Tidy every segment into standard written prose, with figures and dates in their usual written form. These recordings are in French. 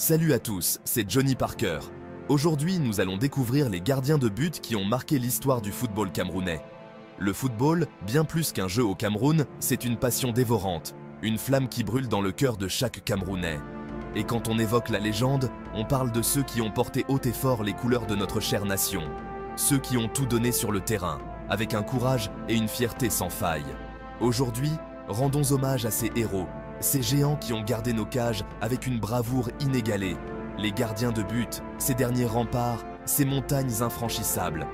Salut à tous, c'est Johnny Parker. Aujourd'hui, nous allons découvrir les gardiens de but qui ont marqué l'histoire du football camerounais. Le football, bien plus qu'un jeu au Cameroun, c'est une passion dévorante, une flamme qui brûle dans le cœur de chaque Camerounais. Et quand on évoque la légende, on parle de ceux qui ont porté haut et fort les couleurs de notre chère nation. Ceux qui ont tout donné sur le terrain, avec un courage et une fierté sans faille. Aujourd'hui, rendons hommage à ces héros, ces géants qui ont gardé nos cages avec une bravoure inégalée. Les gardiens de but, ces derniers remparts, ces montagnes infranchissables.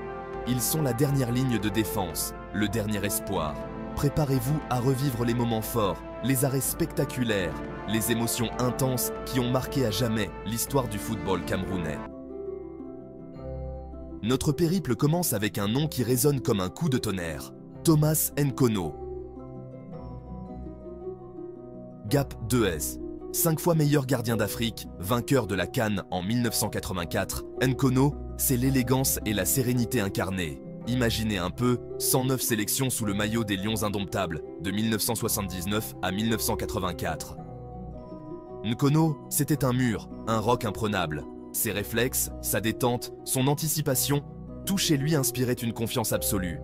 Ils sont la dernière ligne de défense, le dernier espoir. Préparez-vous à revivre les moments forts, les arrêts spectaculaires, les émotions intenses qui ont marqué à jamais l'histoire du football camerounais. Notre périple commence avec un nom qui résonne comme un coup de tonnerre, Thomas Nkono. Gap 2S, 5 fois meilleur gardien d'Afrique, vainqueur de la CAN en 1984, Nkono, c'est l'élégance et la sérénité incarnées. Imaginez un peu, 109 sélections sous le maillot des Lions indomptables, de 1979 à 1984. Nkono, c'était un mur, un roc imprenable. Ses réflexes, sa détente, son anticipation, tout chez lui inspirait une confiance absolue.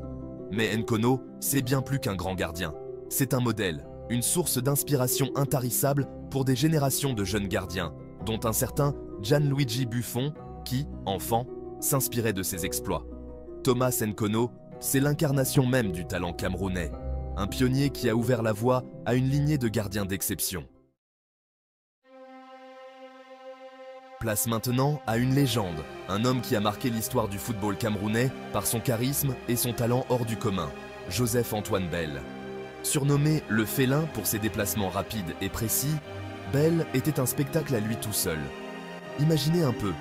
Mais Nkono, c'est bien plus qu'un grand gardien. C'est un modèle, une source d'inspiration intarissable pour des générations de jeunes gardiens, dont un certain Gianluigi Buffon, qui, enfant, s'inspirait de ses exploits. Thomas Nkono, c'est l'incarnation même du talent camerounais, un pionnier qui a ouvert la voie à une lignée de gardiens d'exception. Place maintenant à une légende, un homme qui a marqué l'histoire du football camerounais par son charisme et son talent hors du commun, Joseph-Antoine Bell. Surnommé le félin pour ses déplacements rapides et précis, Bell était un spectacle à lui tout seul. Imaginez un peu,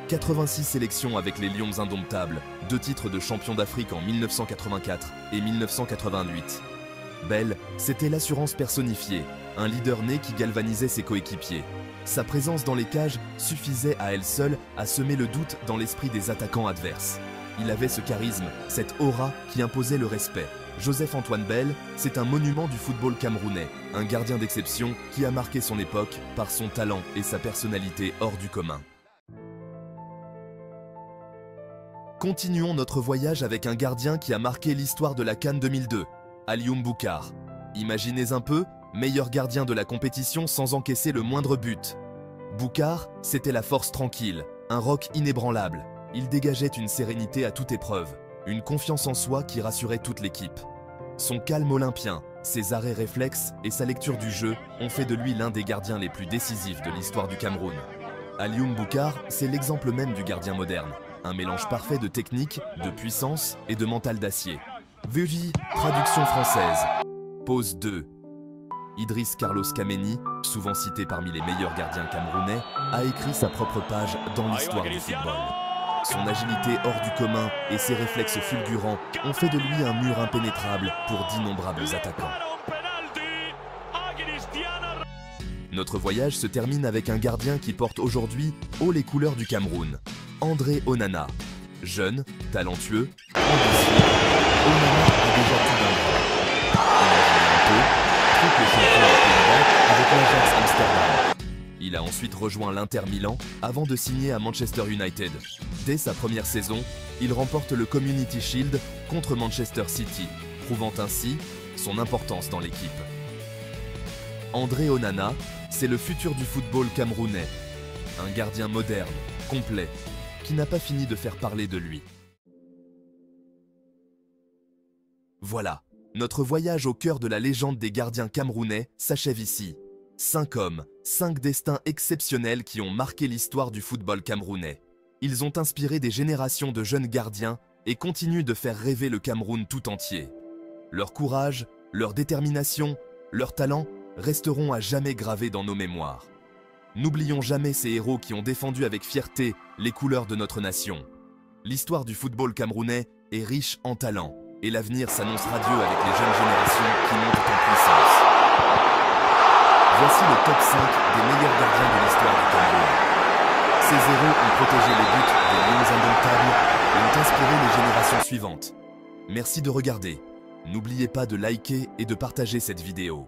86 sélections avec les Lions indomptables, 2 titres de champion d'Afrique en 1984 et 1988. Bell, c'était l'assurance personnifiée, un leader né qui galvanisait ses coéquipiers. Sa présence dans les cages suffisait à elle seule à semer le doute dans l'esprit des attaquants adverses. Il avait ce charisme, cette aura qui imposait le respect. Joseph-Antoine Bell, c'est un monument du football camerounais, un gardien d'exception qui a marqué son époque par son talent et sa personnalité hors du commun. Continuons notre voyage avec un gardien qui a marqué l'histoire de la CAN 2002, Alioune Boucar. Imaginez un peu, meilleur gardien de la compétition sans encaisser le moindre but. Boucar, c'était la force tranquille, un roc inébranlable. Il dégageait une sérénité à toute épreuve, une confiance en soi qui rassurait toute l'équipe. Son calme olympien, ses arrêts réflexes et sa lecture du jeu ont fait de lui l'un des gardiens les plus décisifs de l'histoire du Cameroun. Alioune Boucar, c'est l'exemple même du gardien moderne. Un mélange parfait de technique, de puissance et de mental d'acier. Veuillez, traduction française. Pose 2. Idriss Carlos Kameni, souvent cité parmi les meilleurs gardiens camerounais, a écrit sa propre page dans l'histoire du football. Son agilité hors du commun et ses réflexes fulgurants ont fait de lui un mur impénétrable pour d'innombrables attaquants. Notre voyage se termine avec un gardien qui porte aujourd'hui haut les couleurs du Cameroun, André Onana. Jeune, talentueux, ambitieux, Onana a déjà tout d'un grand. Imaginez un peu, triple champion des Pays-Bas avec l'Ajax Amsterdam. Il a ensuite rejoint l'Inter Milan avant de signer à Manchester United. Dès sa première saison, il remporte le Community Shield contre Manchester City, prouvant ainsi son importance dans l'équipe. André Onana, c'est le futur du football camerounais. Un gardien moderne, complet, qui n'a pas fini de faire parler de lui. Voilà, notre voyage au cœur de la légende des gardiens camerounais s'achève ici. 5 hommes, 5 destins exceptionnels qui ont marqué l'histoire du football camerounais. Ils ont inspiré des générations de jeunes gardiens et continuent de faire rêver le Cameroun tout entier. Leur courage, leur détermination, leur talent resteront à jamais gravés dans nos mémoires. N'oublions jamais ces héros qui ont défendu avec fierté les couleurs de notre nation. L'histoire du football camerounais est riche en talent et l'avenir s'annonce radieux avec les jeunes générations qui montent en puissance. Voici le top 5 des meilleurs gardiens de l'histoire du Cameroun. Ces héros ont protégé les buts des Lions indomptables et ont inspiré les générations suivantes. Merci de regarder. N'oubliez pas de liker et de partager cette vidéo.